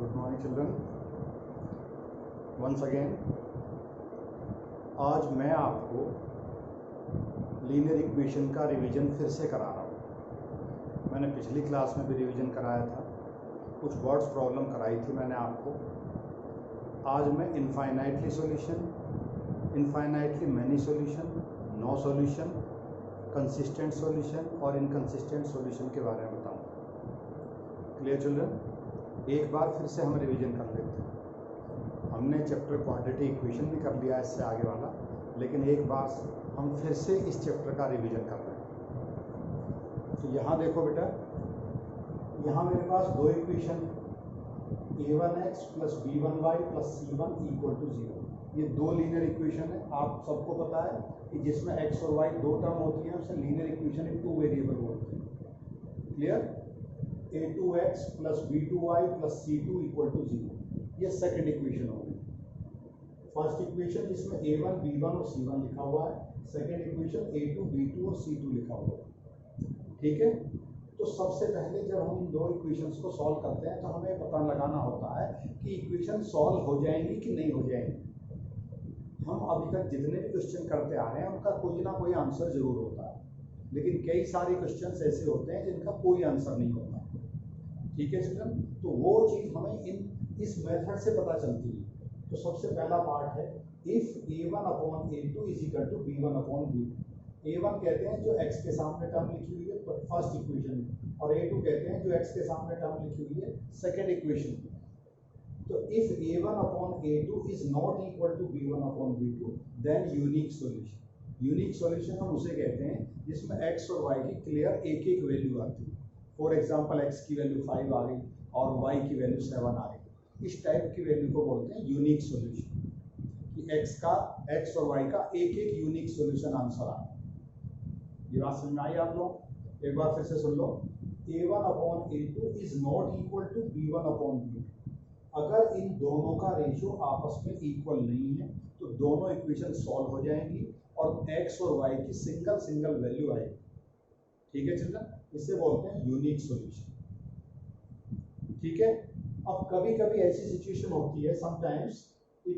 Good morning children. Once again आज मैं आपको लीनियर इक्वेशन का रिवीजन फिर से करा रहा हूँ। मैंने पिछली क्लास में भी रिवीजन कराया था, कुछ वर्ड्स प्रॉब्लम कराई थी मैंने आपको। आज मैं infinitely solution, infinitely many solution, no solution, consistent solution और इनकंसिस्टेंट सॉल्यूशन के बारे में बताऊँ। Clear children? एक बार फिर से हम रिवीजन कर लेते हैं। हमने चैप्टर क्वाड्रेटिक इक्वेशन भी कर लिया इससे आगे वाला, लेकिन एक बार हम फिर से इस चैप्टर का रिवीजन कर रहे हैं। तो यहाँ देखो बेटा, यहाँ मेरे पास दो equation a1x plus b1y plus c1 equal to 0। ये दो लीनियर इक्वेशन है। आप सबको पता है कि जिसमें x और y दो टर्म होती हैं उसे linear equation in two variable बोलते हैं। Clear? a2x plus b2y plus c2 equal to 0, ये सेकंड इक्वेशन होगी। फर्स्ट इक्वेशन जिसमें a1 b1 और c1 लिखा हुआ है, सेकंड इक्वेशन a2 b2 और c2 लिखा हुआ है। ठीक है, तो सबसे पहले जब हम इन दो इक्वेशंस को सॉल्व करते हैं तो हमें पता लगाना होता है कि इक्वेशन सॉल्व हो जाएंगी कि नहीं हो जाएंगी। हम अभी तक जितने भी क्वेश्चन करते आ रहे हैं उनका कोई ना कोई आंसर जरूर होता है, लेकिन कई सारे क्वेश्चन ऐसे होते हैं जिनका कोई आंसर नहीं होता। ठीक है चिल्ड्रन? तो वो चीज हमें इस मेथड से पता चलती है। तो सबसे पहला पार्ट है if a1 upon a2 is equal to b1 upon b2। a1 कहते हैं जो x के सामने टर्म लिखी हुई है फर्स्ट इक्वेशन में, और a2 कहते हैं जो x के सामने टर्म लिखी हुई है सेकंड इक्वेशन में। तो if a1 upon a2 is not equal to b1 upon b2 then unique solution. Unique solution हम उसे कहते हैं जिसमें x और y की क्लियर एक एक वैल्यू आती है। फॉर एग्जाम्पल x की वैल्यू 5 आ गई और y की वैल्यू 7 आ गई। इस टाइप की वैल्यू को बोलते हैं यूनिक सॉल्यूशन, कि x और y का एक एक यूनिक सॉल्यूशन आंसर आ। ये बात समझ में आई आप लोग? एक बार फिर से सुन लो। a1 upon a2 is not equal to b1 upon b2। अगर इन दोनों का रेशियो आपस में इक्वल नहीं है तो दोनों इक्वेशन सॉल्व हो जाएंगी और x और y की सिंगल सिंगल वैल्यू आएगी। ठीक है चिल्ड्रन? इसे बोलते हैं यूनिक सॉल्यूशन। ठीक है, अब कभी कभी ऐसी सिचुएशन होती है, sometimes it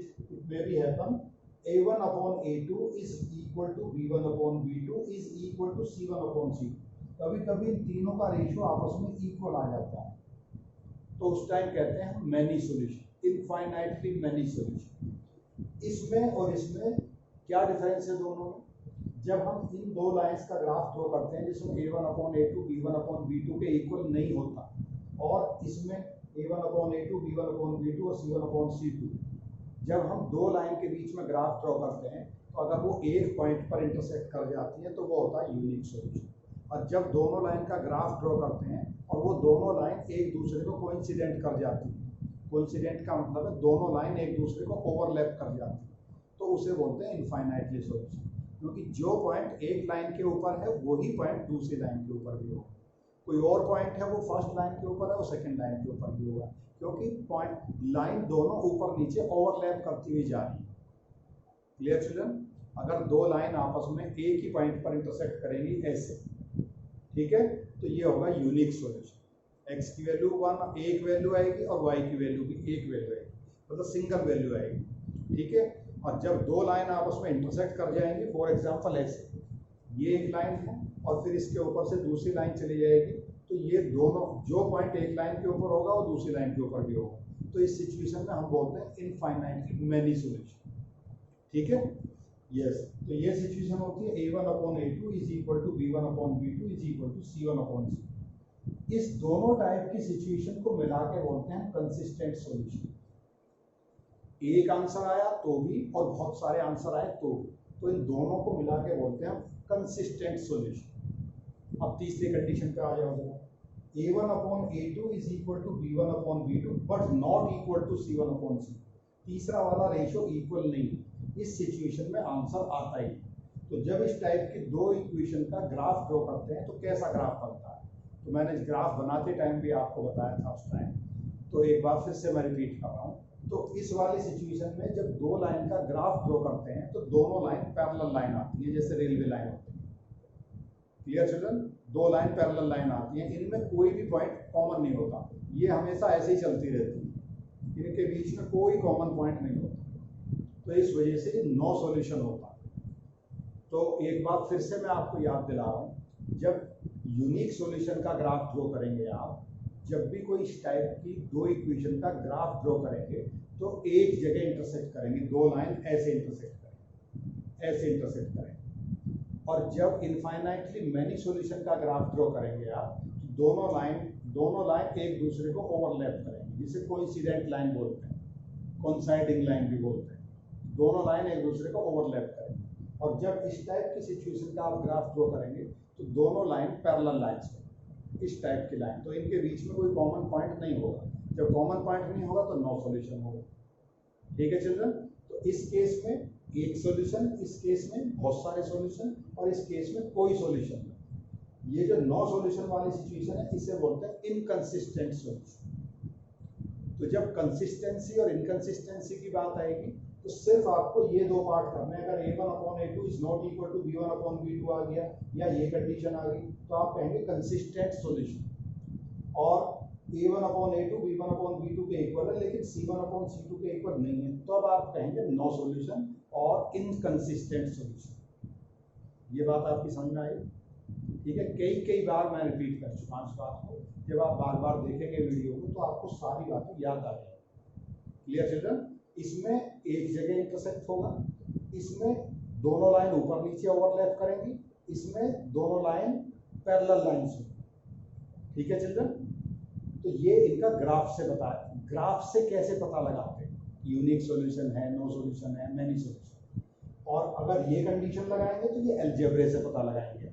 may be happen a1 upon a2 is equal to b1 upon b2 is equal to c1 upon c2। कभी कभी इन तीनों का रेशियो आपस में इक्वल आ जाता है, तो उस टाइम कहते हैं हम many solution, infinitely many solution. इसमें और इसमें क्या डिफरेंस है दोनों में? जब हम इन दो लाइंस का ग्राफ ड्रॉ करते हैं जिसमें a1 upon a2 b1 upon b2 के इक्वल नहीं होता, और इसमें a1 upon a2 b1 upon b2 और c1 अपॉन c2, जब हम दो लाइन के बीच में ग्राफ ड्रॉ करते हैं तो अगर वो एक पॉइंट पर इंटरसेक्ट कर जाती है तो वो होता है यूनिक सॉल्यूशन। और जब दोनों लाइन का ग्राफ ड्रॉ करते हैं और वो दोनों लाइन एक दूसरे को कोइंसिडेंट कर जाती है, कोइंसिडेंट का मतलब है दोनों लाइन एक दूसरे को ओवरलैप कर जाती है, तो उसे बोलते हैं इनफाइनाइटली सॉल्यूशन। क्योंकि जो पॉइंट एक लाइन के ऊपर है वही पॉइंट दूसरी लाइन के ऊपर भी होगा। कोई और पॉइंट है वो फर्स्ट लाइन के ऊपर है, वो सेकंड लाइन के ऊपर भी होगा, क्योंकि पॉइंट लाइन दोनों ऊपर नीचे ओवरलैप करती हुई जा रही है। Clear children? अगर दो लाइन आपस में एक ही पॉइंट पर इंटरसेक्ट करेंगी ऐसे, ठीक है, तो ये होगा यूनिक सॉल्यूशन। x की वैल्यू 1 एक वैल्यू आएगी और y की वैल्यू भी एक वैल्यू आएगी, मतलब सिंगल वैल्यू आएगी। ठीक है, और जब दो लाइन आपस में इंटरसेक्ट कर जाएंगे, फॉर एग्जांपल ऐसे ये एक लाइन है और फिर इसके ऊपर से दूसरी लाइन चली जाएगी, तो ये दोनों जो पॉइंट एक लाइन के ऊपर होगा वो दूसरी लाइन के ऊपर भी होगा। तो इस सिचुएशन में हम बोलते हैं इनफाइनाइटली मैनी सॉल्यूशन। ठीक है, यस। तो ये सिचुएशन होती है a1 upon a2 is equal to b1 upon b2 is equal to c1 upon c। इस दोनों टाइप की सिचुएशन को मिला के बोलते हैं कंसिस्टेंट सॉल्यूशन। एक आंसर आया तो भी और बहुत सारे आंसर आए तो भी, तो इन दोनों को मिला के बोलते हैं कंसिस्टेंट सॉल्यूशन। अब तीसरी कंडीशन पे आ जाओ जरा। a1 upon a2 is equal to b1 upon b2 but not equal to c1 upon c। तीसरा वाला रेशियो इक्वल नहीं, इस सिचुएशन में आंसर आता ही। तो जब इस टाइप की दो इक्वेशन का ग्राफ ड्रॉ करते हैं तो कैसा ग्राफ बनता है, तो मैंने इस ग्राफ बनाते टाइम भी आपको बताया था उस टाइम, तो एक बार फिर से मैं रिपीट कर रहा हूँ। तो इस वाली सिचुएशन में जब दो लाइन का ग्राफ ड्रॉ करते हैं तो दोनों लाइन पैरेलल लाइन आती है, जैसे रेलवे लाइन होती है। Clear children? दो लाइन पैरेलल लाइन आती है, इनमें कोई भी पॉइंट कॉमन नहीं होता, ये हमेशा ऐसे ही चलती रहती है। इनके बीच में कोई कॉमन पॉइंट नहीं होता, तो इस वजह से ये नो सॉल्यूशन होता है। तो एक बात फिर से मैं आपको याद दिला रहा हूँ, जब यूनिक सॉल्यूशन का ग्राफ ड्रॉ करेंगे आप, जब भी कोई इस टाइप की दो इक्वेशन का ग्राफ ड्रॉ करेंगे तो एक जगह इंटरसेक्ट करेंगे, दो लाइन ऐसे इंटरसेक्ट करेंगे, ऐसे इंटरसेक्ट करेंगे। और जब इनफाइनाइटली मैनी सॉल्यूशन का ग्राफ ड्रॉ करेंगे आप, तो दोनों लाइन एक दूसरे को ओवरलैप करेंगे, जिसे कोइंसिडेंट लाइन बोलते हैं, कोइंसाइडिंग लाइन भी बोलते हैं। दोनों लाइन एक दूसरे को ओवरलैप करेंगे। और जब इस टाइप की सिचुएशन का आप ग्राफ ड्रॉ करेंगे तो दोनों लाइन पैरेलल लाइंस होंगी, इस टाइप की लाइन, तो इनके बीच में कोई कॉमन पॉइंट नहीं होगा। जब कॉमन पॉइंट नहीं होगा तो नो सॉल्यूशन होगा। ठीक है चिल्ड्रन, तो इस केस में एक सॉल्यूशन, इस केस में बहुत सारे सॉल्यूशन, और इस केस में कोई सॉल्यूशन नहीं। ये जो नो सॉल्यूशन वाली सिचुएशन है, इसे बोलते हैं इनकंसिस्टेंट सॉल्यूशन। तो जब कंसिस्टेंसी और इनकंसिस्टेंसी की बात आएगी तो सिर्फ आपको ये दो पार्ट करने हैं। अगर a1/a2 is not equal to b1/b2 आ गया, या ये कंडीशन आ गई, तो आप कहेंगे कंसिस्टेंट सॉल्यूशन। और a1/a2 b1/b2 के इक्वल है, लेकिन c1/c2 के इक्वल नहीं है, तो अब आप कहेंगे नो सॉल्यूशन और इनकंसिस्टेंट सॉल्यूशन। ये बात आपकी समझ में आई? ठीक है, कई बार मैं रिपीट कर चुका हूं इस बात को। जब आप बार बार देखेंगे वीडियो को तो आपको सारी बातें याद आ जाएंगी। Clear children? इसमें एक जगह इंटरसेक्ट होगा, इसमें दोनों लाइन ऊपर नीचे ओवरलैप करेंगी, इसमें दोनों लाइन पैरेलल लाइंस होंगी। ठीक है चिल्ड्रन, तो ये इनका ग्राफ से बताया। ग्राफ से कैसे पता लगाते हैं यूनिक सॉल्यूशन है, नो सॉल्यूशन है, मैनी सॉल्यूशन। और अगर ये कंडीशन लगाएंगे तो ये अलजेब्रे से पता लगाएंगे।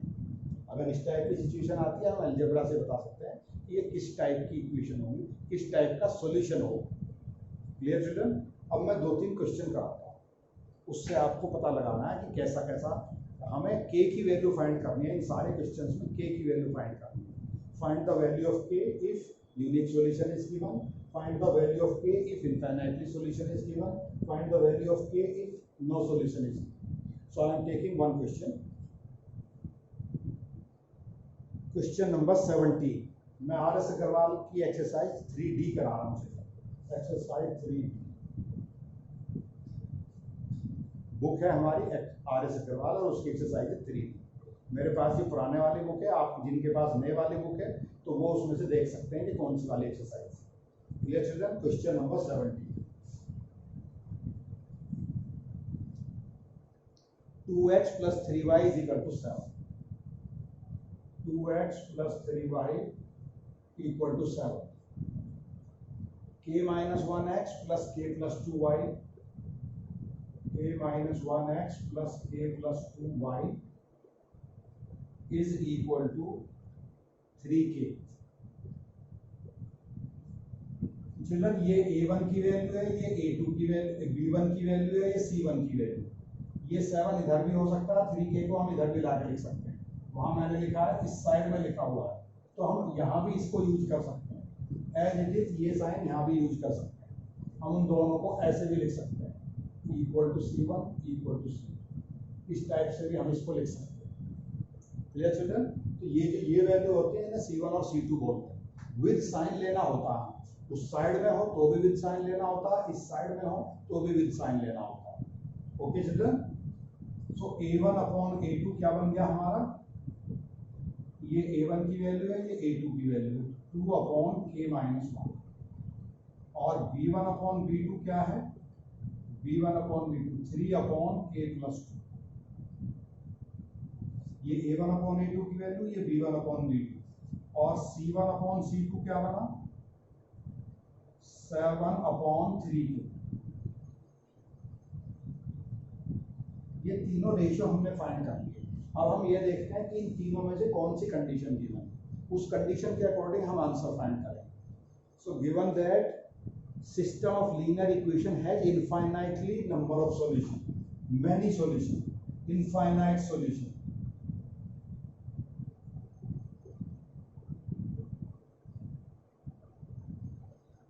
अगर इस टाइप की सिचुएशन आती है, हम अलजेब्रा से बता सकते हैं कि ये किस टाइप की इक्वेशन होगी, किस टाइप का सॉल्यूशन होगा। Clear children? अब मैं 2-3 क्वेश्चन कराता हूँ, उससे आपको पता लगाना है कि कैसा कैसा हमें k की वैल्यू फाइंड करनी है। इन सारे क्वेश्चंस में k की वैल्यू फाइंड करनी है। Find the value of k if unique solution is given, find the value of k if infinitely solution is given, find the value of k if no solution is given. So I am taking one question, question number 17। मैं RS Agarwal की exercise 3D करा रहा हूँ। Exercise 3D book है हमारी RS Agarwal, और उसकी exercise है 3D। मेरे पास ये पुराने वाली बुक है, आप जिनके पास नए वाली बुक है तो वो उसमें से देख सकते हैं कि कौन सी वाली exercise. Clear children? Question number 17, 2x + 3y = 7। 2x + 3y = 7। k - 1x + k + 2y, k - 1x + k + 2y = 3k। Children, ये a1 की वैल्यू है, ये a2 की वैल्यू, b1 की वैल्यू है, ये c1 की वैल्यू। ये 7 इधर भी हो सकता है, 3k को हम इधर भी लाके लिख सकते हैं। वहां मैंने लिखा है, इस साइड में लिखा हुआ है, तो हम यहाँ भी इसको यूज कर सकते हैं। एज इट इज ये साइन यहाँ भी यूज कर सकते हैं। हम उन दोनों को ऐसे भी लिख सकते हैं, = c1 = c। इस टाइप से भी हम इसको लिख सकते हैं। Clear children? तो ये जो ये वैल्यू होती है ना, c1 और c2 बोलते हैं। विद साइन लेना होता है, उस साइड में हो तो भी विद साइन लेना होता है, इस साइड में हो तो भी विद साइन लेना होता है। Okay children? सो a1/a2 क्या बन गया हमारा? ये a1 की वैल्यू है, ये a2 की वैल्यू है, 2/k - 1। और b1/b2 क्या है? b1/b2 3/k + 2। ये a1/a2 की वैल्यू, ये b1/b2। और c1/c2 क्या बना? 7/3k। ये तीनों रेशियो हमने फाइंड कर लिए। अब हम ये देखते हैं कि इन तीनों में से कौन सी कंडीशन गिवन है, उस कंडीशन के अकॉर्डिंग हम आंसर फाइंड करेंगे। So given that system of linear equation has infinitely number of solution, many solution, infinite solution.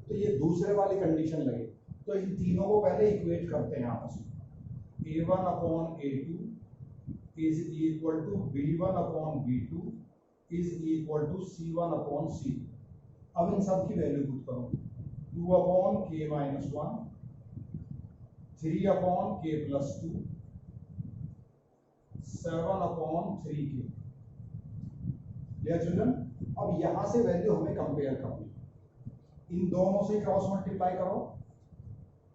तो ये दूसरे वाली कंडीशन लगे, तो इन तीनों को पहले इक्वेट करते हैं आपस में। a1/a2 = b1/b2 = c1/c2। अब इन सब की वैल्यू पुट करो। 2 upon k minus 1, 3 upon k plus 2, 7 upon 3k। Children, अब यहां से वैल्यू हमें कंपेयर करनी, इन दोनों से क्रॉस मल्टीप्लाई करो,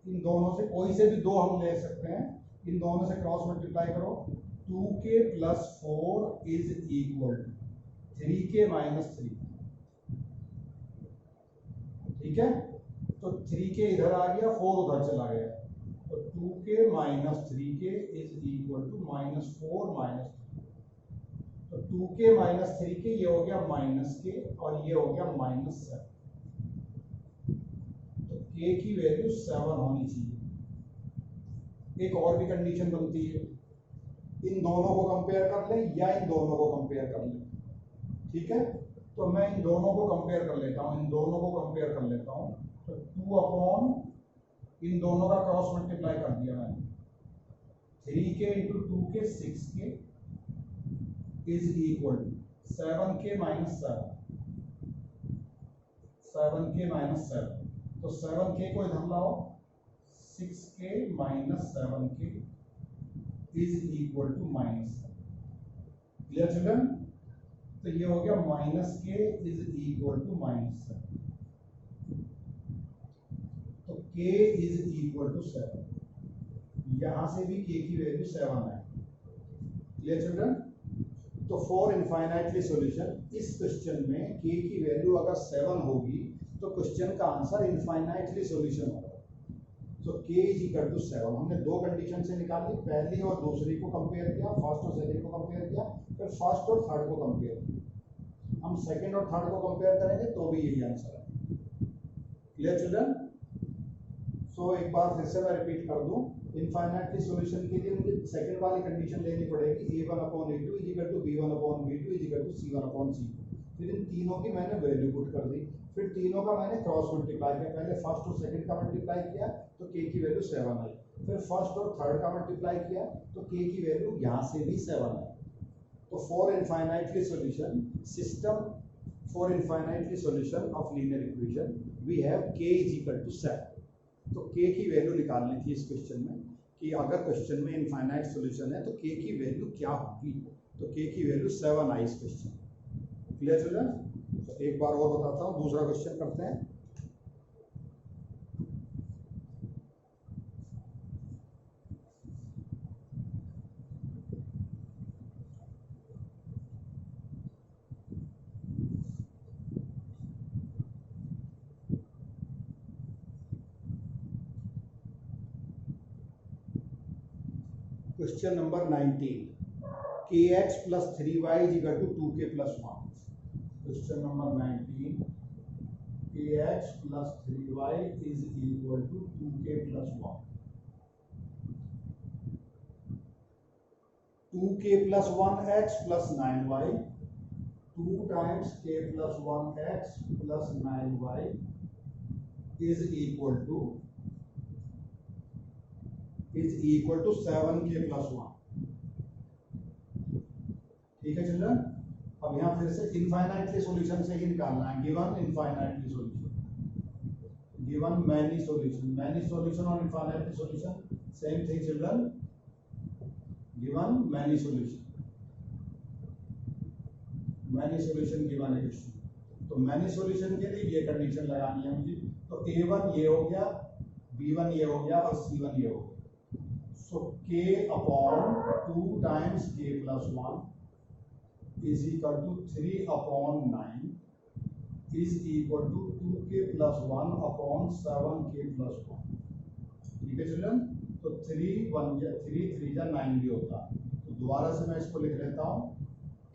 इन दोनों से कोई से भी दो हम ले सकते हैं, इन दोनों से क्रॉस मल्टीप्लाई करो। 2k plus 4 is equal to 3k minus 3। ठीक है, तो 3k इधर आ गया, 4 उधर चला गया, तो 2k minus 3k is equal to minus 4 minus 3। तो 2k माइनस 3k ये हो गया माइनस k और ये हो गया माइनस 7। तो k की वैल्यू 7 होनी चाहिए। एक और भी कंडीशन बनती है, इन दोनों को कंपेयर कर लें या इन दोनों को कंपेयर कर लें। ठीक है, तो मैं इन दोनों को कंपेयर कर लेता हूं, इन दोनों को कंपेयर कर लेता हूं। तो 2 अपॉन इन दोनों का क्रॉस मल्टीप्लाई कर दिया मैंने, 3k into 2k 6k is equal to 7k minus 7, 7k minus 7। तो 7k को इधर लाओ, 6k minus 7k is equal to minus 7। Clear children? तो ये हो गया minus k is equal to minus 7। तो k इज इक्वल टू 7, यहां से भी k की वैल्यू 7 है। Clear children? तो फॉर इनफाइनाइटली सॉल्यूशन, इस क्वेश्चन में k की वैल्यू अगर 7 होगी तो क्वेश्चन का आंसर इनफाइनाइटली सॉल्यूशन होगा। तो k इज इक्वल टू 7, हमने दो कंडीशन से निकाली, पहली और दूसरी को कंपेयर किया, फर्स्ट और सेकंड को कंपेयर किया, फिर फर्स्ट और थर्ड को कंपेयर किया। हम सेकंड और थर्ड को कंपेयर करेंगे तो भी यही आंसर है। Clear children? सो एक बार फिर से मैं रिपीट कर दूं, इनफाइनाइटली सॉल्यूशन के लिए मुझे सेकंड वाली कंडीशन लेनी पड़ेगी, a1 upon a2 is equal to b1 upon b2 is equal to c1 upon c2। फिर इन तीनों की मैंने वैल्यू पुट कर दी, फिर तीनों का मैंने क्रॉस मल्टीप्लाई किया, पहले फर्स्ट और सेकंड का मल्टीप्लाई किया तो k की वैल्यू 7 आई, फिर फर्स्ट और थर्ड का मल्टीप्लाई किया तो k की वैल्यू यहां से भी 7 आई। तो for infinitely solution system, for infinitely solution of linear equation we have k is equal to 7। तो k की वैल्यू निकालनी थी इस क्वेश्चन में, कि अगर क्वेश्चन में इनफाइनाइट सॉल्यूशन है तो k की वैल्यू क्या होगी। तो k की वैल्यू 7 आई इस क्वेश्चन। Clear children? तो एक बार और बताता हूँ, दूसरा क्वेश्चन करते हैं। Question number 19, kx plus 3y is equal to 2k plus 1। Question number 19, kx plus 3y is equal to 2k plus 1। 2k plus 1x plus 9y, 2 times k plus 1x plus 9y is equal to 7k plus 1। ठीक है children? अब यहां फिर से infinitely solution से ही निकालना है, given infinitely solution, given many solution और infinitely solution same thing children. Given many solution given है क्वेश्चन, तो मैनी सॉल्यूशन के लिए ये कंडीशन लगानी है मुझे। तो a1 ये हो गया, b1 ये हो गया और c1 ये हो गया। So k upon 2 times k plus 1 is equal to 3 upon 9 is equal to 2k plus 1 upon 7k plus 1। ठीक है चिल्ड्रन? तो 3 3 जा 9 भी होता है, तो दोबारा से मैं इसको लिख लेता हूँ,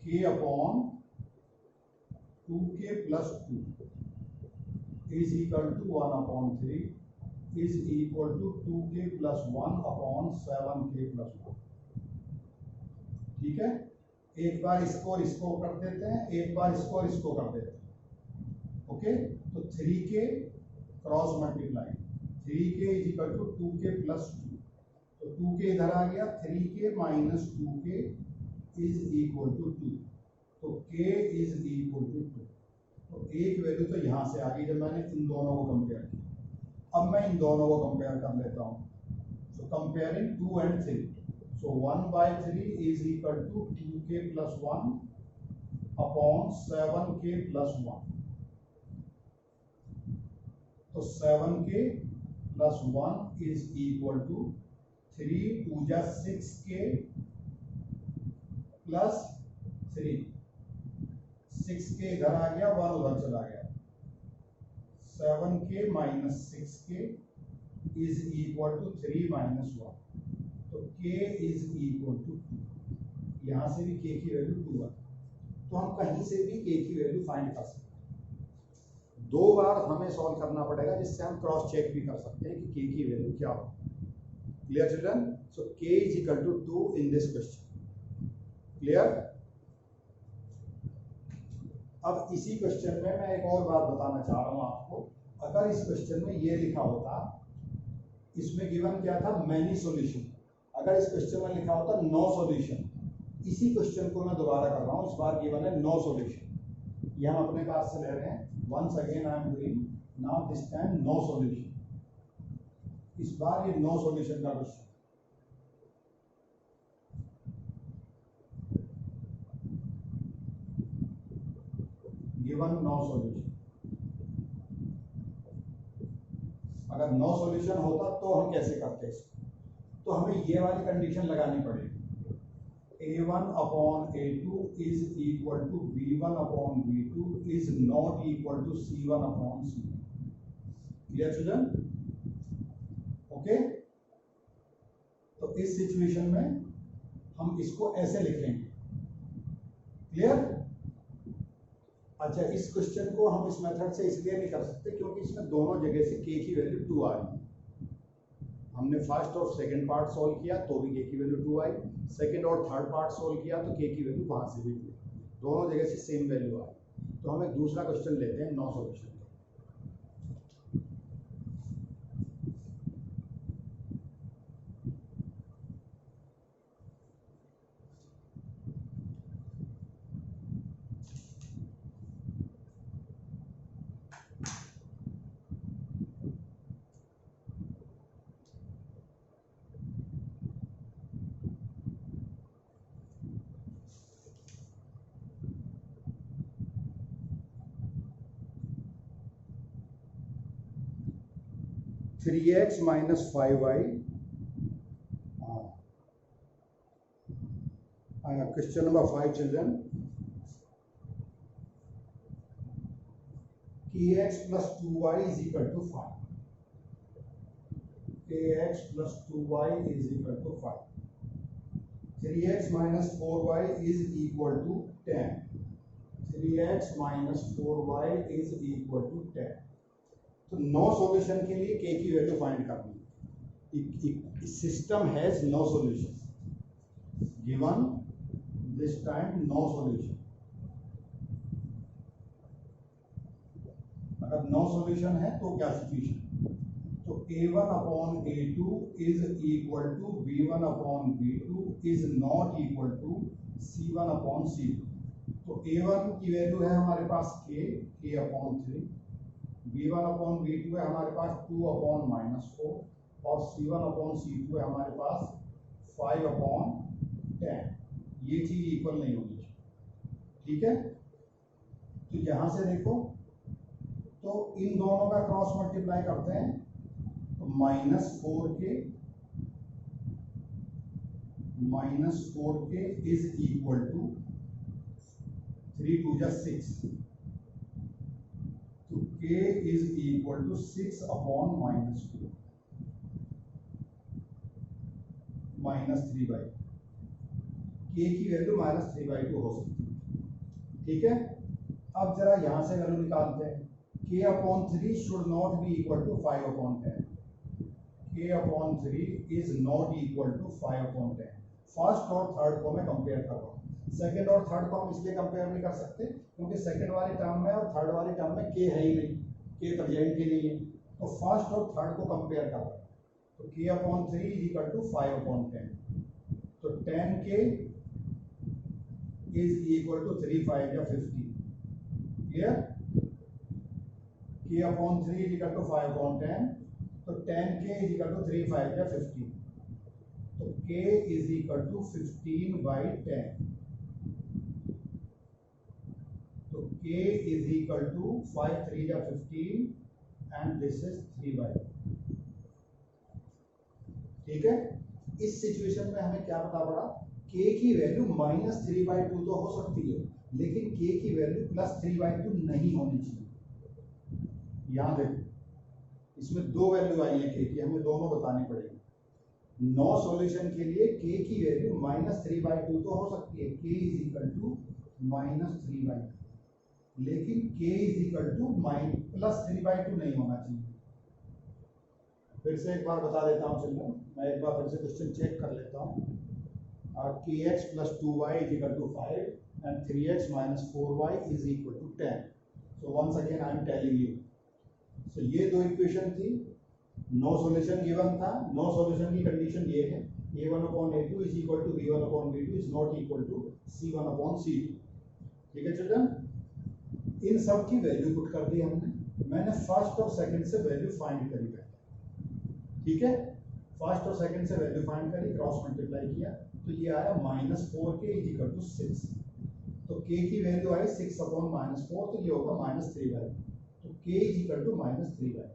k upon 2k plus 2 is equal to 1 upon 3 is equal to 2k plus 1 upon 7k plus 1। ठीक है, एक बार इसको और इसको कर देते हैं, एक बार इसको और इसको कर देते हैं। ओके, तो 3k cross multiply, 3k is equal to 2k plus 2, तो 2k इधर आ गया, 3k minus 2k is equal to 2, तो k इज इक्वल टू 2। तो एक वैल्यू तो यहां से आ गई जब मैंने इन दोनों को कंपेयर किया। अब मैं इन दोनों को कंपेयर कर लेता हूँ. So comparing 2 and 3. So 1/3 is equal to 2k plus 1 upon 7k plus 1. तो 7k plus 1 is equal to 3 2 जा 6k plus 3. 6k इधर आ गया, 1 उधर चला गया. 7k minus 6k is equal to 3 minus 1. तो k is equal to 2. यहाँ से भी k की वैल्यू 2 है, तो हम कहीं से भी k की वैल्यू फाइंड कर सकते हैं. 2 बार हमें सॉल्व करना पड़ेगा, जिससे हम क्रॉस चेक भी कर सकते हैं कि k की वैल्यू क्या हो. Clear children? So k is equal to 2 in this question. Clear? अब इसी क्वेश्चन में मैं एक और बात बताना चाह रहा हूं आपको. अगर इस क्वेश्चन में ये लिखा होता, इसमें गिवन क्या था, मैनी सॉल्यूशन. अगर इस क्वेश्चन में लिखा होता नो सॉल्यूशन. इसी क्वेश्चन को मैं दोबारा कर रहा हूं, इस बार गिवन है नो सॉल्यूशन. ये हम अपने पास से ले रहे हैं. Once again I am doing now this time no solution. इस बार ये नो सॉल्यूशन का क्वेश्चन. Given no solution. अगर नो सॉल्यूशन होता तो हम कैसे करते इसको? तो हमें ये वाली कंडीशन लगानी पड़ेगी. a1 upon a2 is equal to b1 upon b2 is not equal to c1 upon c2. Clear children? Okay. तो इस सिचुएशन में हम इसको ऐसे लिखेंगे. क्लियर? अच्छा, इस क्वेश्चन को हम इस मेथड से इसलिए नहीं कर सकते क्योंकि इसमें दोनों जगह से k की वैल्यू 2 आ रही है. हमने फर्स्ट और सेकंड पार्ट सॉल्व किया तो भी k की वैल्यू 2 आई. सेकंड और थर्ड पार्ट सॉल्व किया तो k की वैल्यू वहां से भी 2. दोनों जगह से सेम वैल्यू आई. तो हम एक दूसरा क्वेश्चन लेते हैं no solution. 3x minus 5y. Question number 5, children. kx plus 2y is equal to 5. kx plus 2y is equal to 5. 3x minus 4y is equal to 10. 3x minus 4y is equal to 10. तो no solution के लिए k की value find करनी. System has no solution. Given this time no solution. अगर no solution है तो क्या situation? तो a1 upon a2 is equal to b1 upon b2 is not equal to c1 upon c2. तो a1 की value है हमारे पास k upon 3. b1 upon b2 है हमारे पास 2 अपॉन -4 और c1 अपॉन c2 है हमारे पास 5 अपॉन 10. ये चीज इक्वल नहीं होनी चाहिए. ठीक है? तो यहां से देखो, तो इन दोनों का क्रॉस मल्टीप्लाई करते हैं तो -4k इज इक्वल टू 3 2 जा 6. तो k is equal to 6 upon -2 -3/2. k की वैल्यू -3/2 हो सकती है. ठीक है? अब जरा यहां से वैल्यू निकालते हैं. k upon 3 should not be equal to 5 upon 10. k upon 3 is not equal to 5 upon 10. First और थर्ड को मैं कंपेयर कर रहा हूँ. सेकंड और थर्ड को हम इसलिए कंपेयर नहीं कर सकते क्योंकि सेकंड वाले टर्म में और थर्ड वाले टर्म में k है ही नहीं. k प्रेजेंट ही नहीं है. तो फर्स्ट और थर्ड को कंपेयर कर रहा है. तो k upon 3 is equal to 5 upon 10. तो 10k इज इक्वल टू 3 5 या 15. Clear? k upon 3 is equal to 5 upon 10 तो 10k इज इक्वल टू 3 5 या 15, तो k इज इक्वल टू 15/10, तो k इज इक्वल टू 5 3 या 15 एंड दिस इज 3/10। ठीक है, इस सिचुएशन में हमें क्या पता पड़ा, k की वैल्यू -3/2 तो हो सकती है, लेकिन k की वैल्यू +3/2 नहीं होनी चाहिए। यहां देखो, इसमें दो वैल्यू आई है k की, हमें दोनों बतानी पड़ेगी। नो सॉल्यूशन के लिए k की वैल्यू -3/2 तो हो सकती है, k इज इक्वल टू -3/2, लेकिन k इज इक्वल टू +3/2 नहीं होना चाहिए। फिर से एक बार बता देता हूँ, चलिए मैं एक बार फिर से क्वेश्चन चेक कर लेता हूँ। kx + 2y = 5 and 3x - 4y = 10। So once again I am telling you, so ये दो इक्वेशन थी, नो सॉल्यूशन गिवन था, नो सॉल्यूशन की कंडीशन ये है, a1/a2 = b1/b2 is not equal to c1/c2। ठीक है चिल्ड्रन, इन सब की वैल्यू पुट कर दी हमने, मैंने फर्स्ट और सेकंड से वैल्यू फाइंड करी पहले। ठीक है, फर्स्ट और सेकंड से वैल्यू फाइंड करी, क्रॉस मल्टीप्लाई किया, तो ये आया -4k = 6, तो k की वैल्यू आई 6/-4, तो ये होगा -3/2, तो k = -3/2।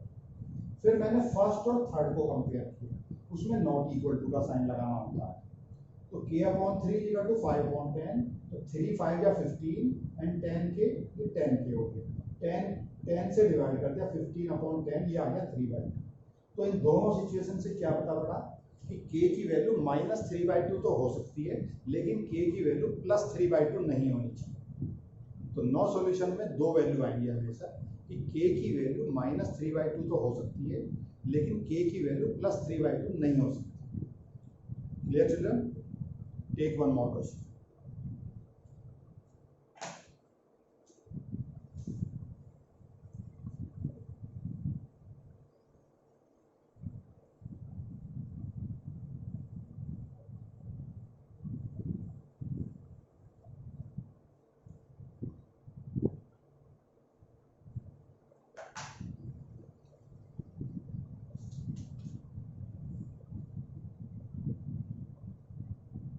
फिर मैंने फर्स्ट और थर्ड को कंपेयर किया, उसमें नॉट इक्वल टू का साइन लगाना होता है, तो k/3 = 5/10, तो 3 5 या 15 एंड 10k, ये 10k हो गया, 10 से डिवाइड कर दिया, 15/10 ये आ गया 3/2। तो इन दोनों सिचुएशन से क्या पता पड़ा कि k की वैल्यू -3/2 तो हो सकती है, लेकिन k की वैल्यू +3/2 नहीं होनी चाहिए। तो नो सॉल्यूशन में दो वैल्यू आएंगी हमेशा, कि k की वैल्यू -3/2 तो हो सकती है, लेकिन k की वैल्यू +3/2 नहीं हो सकती। Clear children? Take one more question.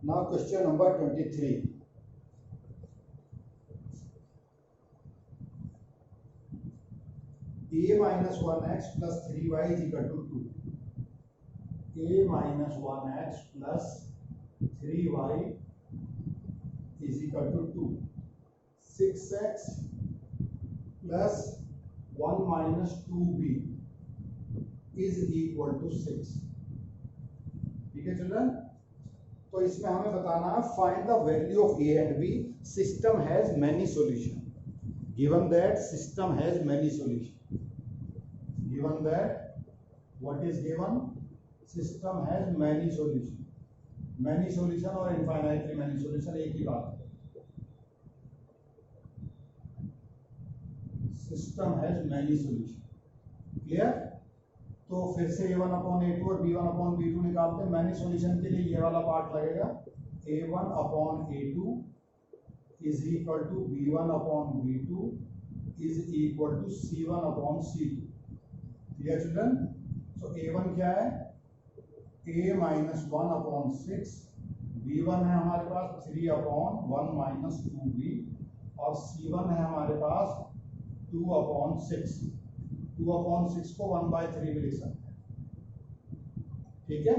Now question number 23. a - 1x + 3y = 2. a - 1x + 3y = 2. 6x + 1 - 2b = 6। ठीक है चिल्ड्रन, तो इसमें हमें बताना है find the value of a and b, system has many solution. Given that system has many solution, given that what is given, system has many solution. Many solution और infinitely many solution एक ही बात है। System has many solution, clear? तो फिर से a1/a2 और b1/b2 निकालते हैं। मैनी सॉल्यूशन के लिए ये वाला पार्ट लगेगा, a1/a2 = b1/b2 = c1/c2। Clear children? सो a1 क्या है, a - 1/6, b1 है हमारे पास 3/1 - 2b, और c1 है हमारे पास 2/6। 2/6 को 1/3 भी लिख सकते हैं। ठीक है,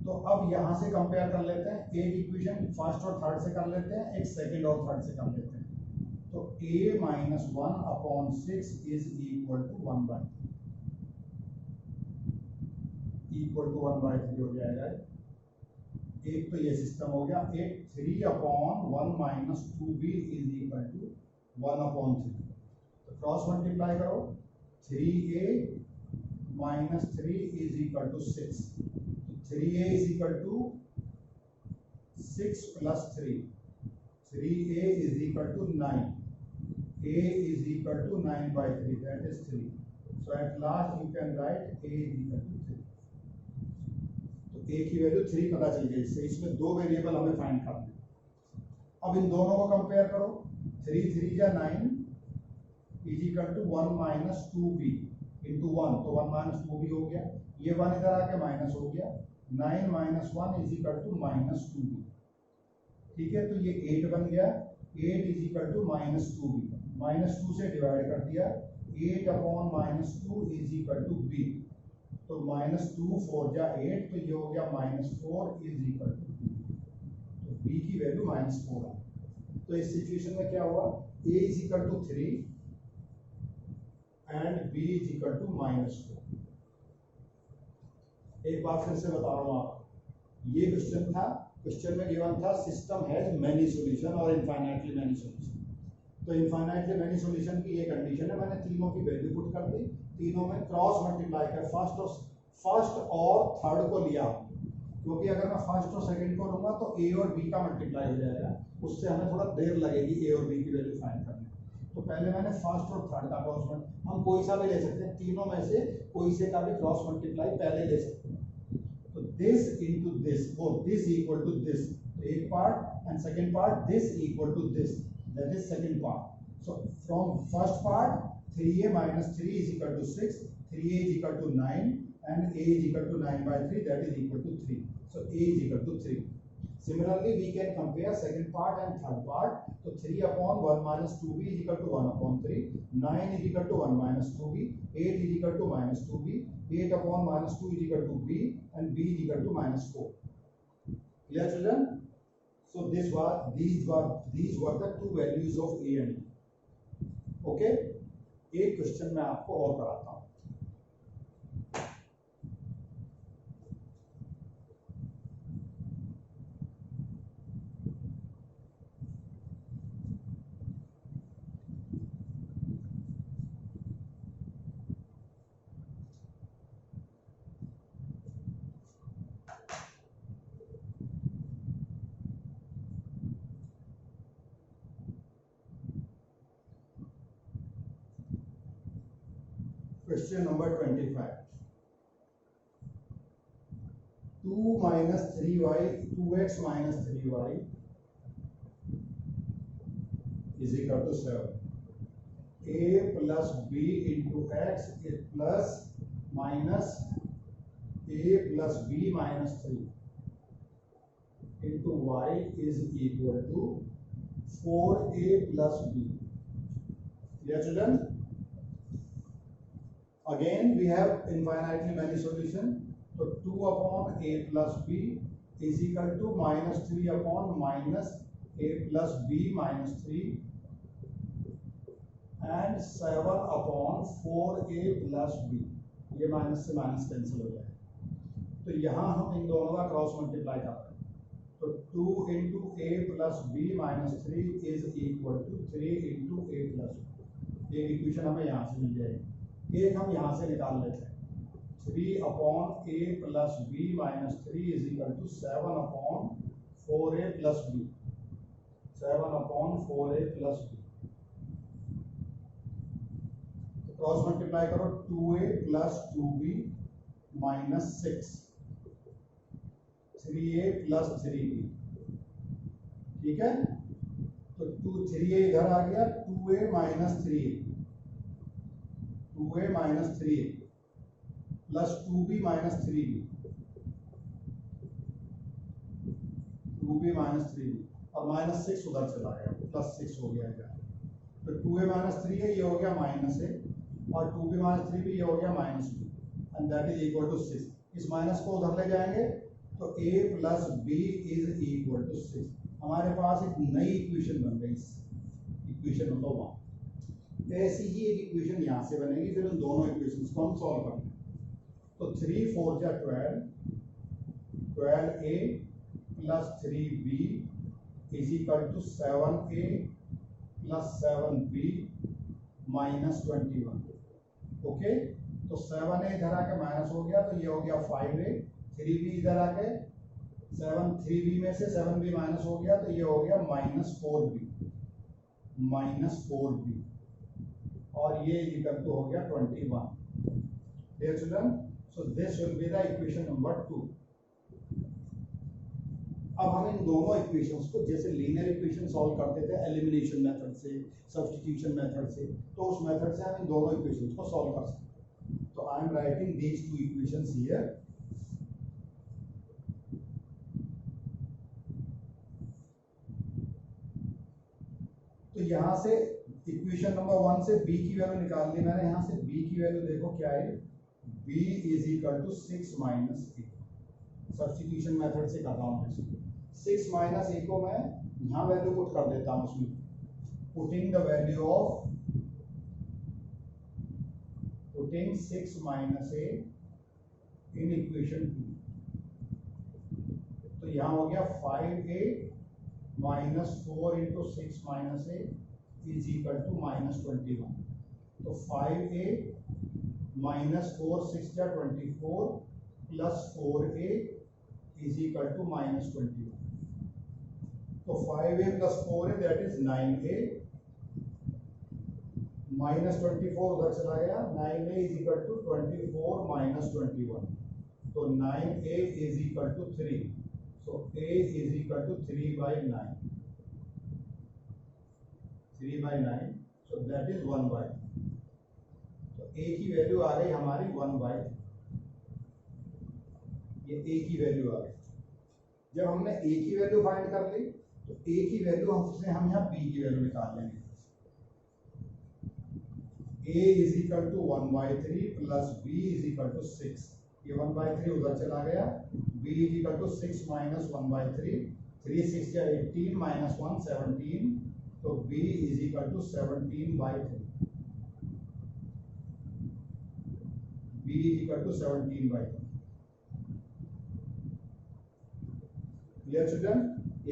तो अब यहां से कंपेयर कर लेते हैं, एक इक्वेशन फर्स्ट और थर्ड से कर लेते हैं, एक सेकंड और थर्ड से कर लेते हैं। तो a - 1/6 = 1/3 हो जाएगा। एक तो ये सिस्टम हो गया, एक 3/1 - 2b = 1/3। तो क्रॉस मल्टीप्लाई करो, 3a - 3 = 6, 3a = 6 + 3, 3a = 9, a = 9/3, that is 3. So at last you can write a = 3. तो a की वैल्यू 3 पता चल गई इससे। इसमें दो वेरिएबल हमें फाइंड करने हैं। अब इन दोनों को कंपेयर करो, 3 3 या 9 = 1 - 2b इंटू 1, तो 1 माइनस 2 भी हो गया, ये 1 इधर आके माइनस हो गया, 9 minus 1 is equal to minus 2b। ठीक है, तो ये 8 बन गया, 8 is equal to minus 2b, minus 2 से डिवाइड कर दिया, 8 upon minus 2 is equal to b, तो माइनस 2 4 जा 8, तो ये हो गया minus 4 is equal to b, तो b की वैल्यू माइनस 4 है। तो इस सिचुएशन में क्या हुआ, a is equal to 3 and b is equal to minus 4। एक बार फिर से बता रहा हूं आपको, ये क्वेश्चन था, क्वेश्चन में गिवन था सिस्टम हैज मेनी सॉल्यूशन और इनफाइनाइटली मेनी सॉल्यूशन। तो इनफाइनाइटली मेनी सॉल्यूशन की ये कंडीशन है, मैंने तीनों की वैल्यू पुट कर दी, तीनों में क्रॉस मल्टीप्लाई कर फर्स्ट और थर्ड को लिया, क्योंकि अगर मैं फर्स्ट और सेकंड को लूंगा तो ए और बी का मल्टीप्लाई हो जाएगा, उससे हमें थोड़ा देर लगेगी ए और बी की वैल्यू फाइंड करने। तो पहले मैंने फर्स्ट और थर्ड का क्रॉस मल्टीप्लाई, हम कोई सा भी ले सकते हैं, तीनों में से कोई से का भी क्रॉस मल्टीप्लाई पहले ले सकते हैं। तो दिस इनटू दिस, और दिस इक्वल टू दिस, तो एक part and second part this equal to this, that is second part. So from first part 3a minus 3 is equal to 6, 3a is equal to 9 and a is equal to 9 by 3, that is equal to 3. So a is equal to 3. Similarly, we can compare second part and third part. So 3 upon 1 minus 2b is equal to 1 upon 3, 9 is equal to 1 minus 2b, 8 is equal to minus 2b, 8 upon minus 2 is equal to b, and b is equal to minus 4. Clear, children? So these were the two values of a and b. Okay? एक question मैं आपको और कराता हूं। Question number 25. 2 minus 3y, 2x minus 3y is equal to 7. A plus b into x is plus minus a plus b minus 3 into y is equal to 4a plus b. Clear, children? Again we have infinitely many solution. So 2 upon a plus b is equal to minus 3 upon minus a plus b minus 3 and 7 upon 4a plus b. ये minus से minus cancel हो जाएगा, तो यहाँ हम इन दोनों का cross multiply कर रहे हैं, तो 2 into a plus b minus 3 is equal to 3 into a plus b. एक इक्वेशन हमें यहाँ से मिल जाएगी, एक हम यहाँ से निकाल लेते हैं, 3 upon a plus b minus 3 is equal to 7 upon 4a plus b, 7 upon 4a plus b. Cross multiply करो, 2a plus 2b minus 6, 3a plus 3b, ठीक है, तो 3a इधर आ गया, 2a minus 3a, 2a minus 3a plus 2b minus 3b, 2b minus 3b, और minus 6 उधर चला गया, प्लस 6 हो गया इधर, तो 2a minus 3a ये हो गया माइनस a, और 2b minus 3b ये हो गया minus b, and that is equal to 6। इस माइनस को उधर ले जाएंगे तो a plus b is equal to 6। हमारे पास एक नई इक्वेशन बन गई, इक्वेशन नंबर 1। ऐसी ही एक इक्वेशन यहाँ से बनेगी, फिर उन दोनों इक्वेशंस को हम सॉल्व करेंगे। तो 3 4 जा 12, 12a plus 3b is equal to 7a plus 7b minus 21। Okay, तो 7a इधर आके माइनस हो गया, तो ये हो गया 5a, 3b इधर आके 3b में से 7b माइनस हो गया, तो ये हो गया माइनस 4b, और ये इक्वल टू हो गया 21। Dear children, so this will be the equation number 2. अब हम इन दोनों इक्वेशंस को जैसे लीनियर इक्वेशन सॉल्व करते थे एलिमिनेशन मेथड से, सब्स्टिट्यूशन मेथड से, तो उस मेथड से हम इन दोनों इक्वेशंस को सॉल्व कर सकते हैं। तो I am writing these two equations here. तो यहां से इक्वेशन नंबर 1 से b की वैल्यू निकाल ली मैंने. यहां से b की वैल्यू देखो क्या है, b is equal to 6 minus a. Substitution method से कर रहा हूं मैं. 6 माइनस a को मैं यहां वैल्यू पुट कर देता हूं उसमें. Putting the value of putting 6 minus a in equation 2. तो यहाँ हो गया 5a minus 4 into 6 minus a is equal to minus 21. तो 5a minus 4 6 या 24 plus 4a is equal to minus 21. तो 5a plus 4a that is 9a minus 24 उधर चला गया. 9a is equal to 24 minus 21. तो 9a is equal to 3. So a is equal to 3/9. 3/9. So that is 1/3. तो a की value आ गई हमारी 1/3. ये a की वैल्यू आ गई. जब हमने a की वैल्यू फाइंड कर ली तो a की वैल्यू हम यहाँ b की वैल्यू निकाल लेंगे. a is equal to 1/3 plus b is equal to 6. ये 1/3 उधर चला गया. b is equal to 6 minus 1/3. 3 6 या 18 minus 1 17. तो b is equal to 17/3. b is equal to 17/3. Clear children?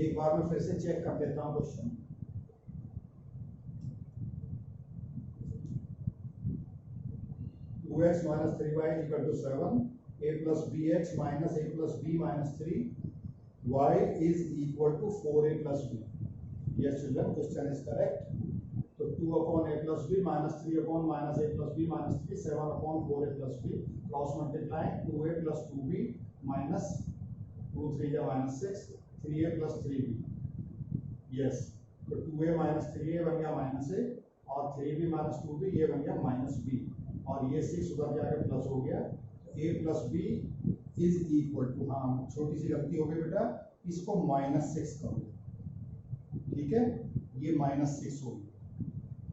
एक बार मैं फिर से चेक कर देता हूँ question. 2x minus 3y is equal to 7. A plus bx minus a plus b minus 3. Y is equal to 4a plus b. Yes, children, question is correct. So 2 upon a plus b minus 3 upon minus a plus b minus 3. 7 upon 4a plus b. Cross multiplying 2a plus 2b minus 2 3 या minus 6. 3a plus 3b. Yes. तो 2a minus 3a बन गया minus a और 3b minus 2b ये बन गया minus b. और ये 6 उधर जाकर प्लस हो गया. a plus b is equal to, हाँ छोटी सी गलती हो गई बेटा, इसको -6 करो. ठीक है, ये -6 हो गई.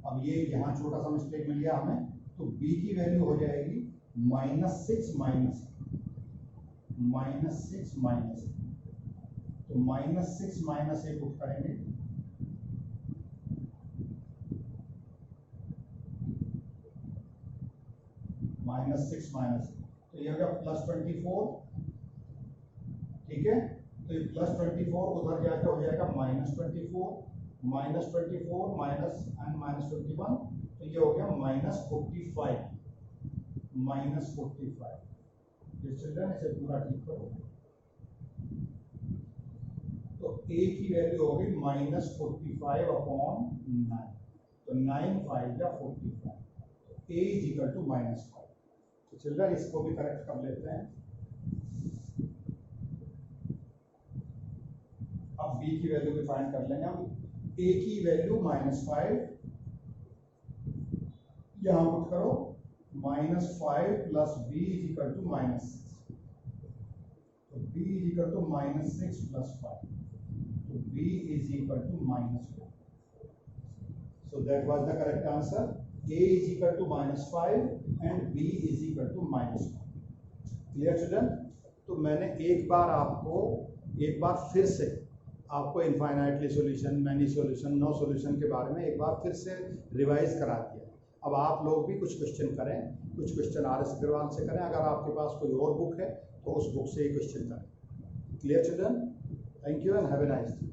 अब ये यहाँ छोटा सा मिस्टेक मिल गया हमें. तो b की वैल्यू हो जाएगी -6 माइनस. तो -6 माइनस ए पुट करेंगे. -6 माइनस, तो ये हो गया +24. ठीक है, तो ये +24 उधर जाकर हो जाएगा -24 माइनस एंड -21. तो ये हो गया -45. चिल्ड्रन इसे पूरा ठीक करो. तो a की वैल्यू हो गई -45 अपॉन 9. तो 9 5 या 45. तो a इज इक्वल टू -5. तो चिल्ड्रन इसको भी करेक्ट कर लेते हैं. अब b की वैल्यू भी फाइंड कर लेंगे हम. a की वैल्यू -5 यहां पुट करो. -5 plus b is equal to -6. तो b is equal to -6 plus 5. तो b is equal to -4. So that was the correct answer. A is equal to -5 and B is equal to -1. Clear children? तो मैंने एक बार फिर से आपको infinitely solution, many solution, no solution के बारे में एक बार फिर से रिवाइज करा दिया. अब आप लोग भी कुछ क्वेश्चन करें, कुछ क्वेश्चन RS अग्रवाल से करें. अगर आपके पास कोई और बुक है तो उस बुक से ही क्वेश्चन करें. Clear children? Thank you and have a nice day.